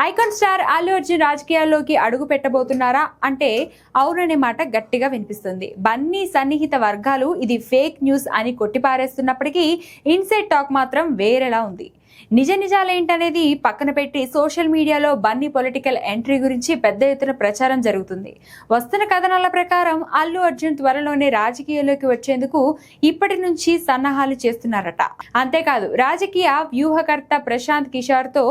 Icon star Allu Arjun రాజకీయాల్లోకి అడుగు పెట్టబోతున్నారా అంటే అవుననే మాట గట్టిగా వినిపిస్తుంది. బన్నీ సన్నిహిత వర్గాలు ఇది ఫేక్ న్యూస్ అని కొట్టిపారేస్తున్నప్పటికీ ఇన్సైడ్ టాక్ మాత్రం వేరేలా ఉంది. నిజాలేంటనేది పక్కన పెట్టి సోషల్ మీడియాలో బన్నీ పొలిటికల్ ఎంట్రీ గురించి పెద్ద ఎత్తున ప్రచారం జరుగుతుంది. వస్తున్న కథనాల ప్రకారం అల్లు అర్జున్ త్వరలోనే రాజకీయాల్లోకి వచ్చేందుకు ఇప్పటి నుంచి సన్నాహాలు చేస్తున్నారట. అంతేకాదు రాజకీయ వ్యూహకర్త ప్రశాంత్ కిషోర్ తో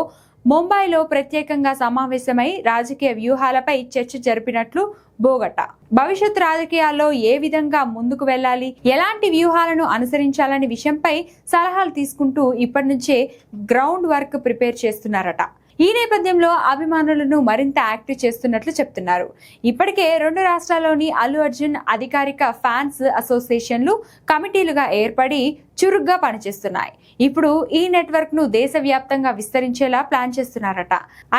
ముంబైలో ప్రత్యేకంగా సమావేశమై రాజకీయ వ్యూహాలపై చర్చ జరిపినట్లు బోగట్టా. భవిష్యత్ రాజకీయాల్లో ఏ విధంగా ముందుకు వెళ్లాలి, ఎలాంటి వ్యూహాలను అనుసరించాలనే విషయంపై సలహాలు తీసుకుంటూ ఇప్పటి నుంచే గ్రౌండ్ వర్క్ ప్రిపేర్ చేస్తున్నారట. ఈ నేపథ్యంలో అభిమానులను మరింత యాక్టివ్ చేస్తున్నట్లు చెప్తున్నారు. ఇప్పటికే 2 రాష్ట్రాల్లోని అల్లు అర్జున్ అధికారిక ఫ్యాన్స్ అసోసియేషన్లు కమిటీలుగా ఏర్పడి చురుగ్గా పనిచేస్తున్నాయి. ఇప్పుడు ఈ నెట్వర్క్ ను దేశవ్యాప్తంగా విస్తరించేలా ప్లాన్ చేస్తున్నారట.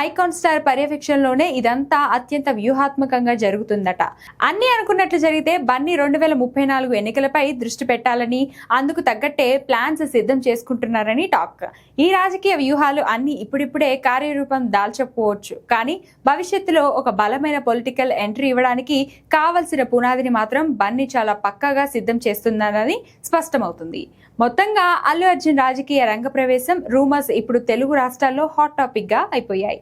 ఐకాన్ స్టార్ పర్యవేక్షణలోనే ఇదంతా అత్యంత వ్యూహాత్మకంగా జరుగుతుందట. అన్ని అనుకున్నట్లు జరిగితే బన్నీ 2034 ఎన్నికలపై దృష్టి పెట్టాలని, అందుకు తగ్గట్టే ప్లాన్స్ సిద్ధం చేసుకుంటున్నారని టాక్. ఈ రాజకీయ వ్యూహాలు అన్ని ఇప్పుడిప్పుడే కార్యరూపం దాల్చకపోవచ్చు, కానీ భవిష్యత్తులో ఒక బలమైన పొలిటికల్ ఎంట్రీ ఇవ్వడానికి కావలసిన పునాదిని మాత్రం బన్నీ చాలా పక్కాగా సిద్ధం చేస్తున్నారని స్పష్టమవుతుంది. మొత్తంగా అల్లు అర్జున్ రాజకీయ రంగ ప్రవేశం రూమర్స్ ఇప్పుడు తెలుగు రాష్ట్రాల్లో హాట్ టాపిక్ గా అయిపోయాయి.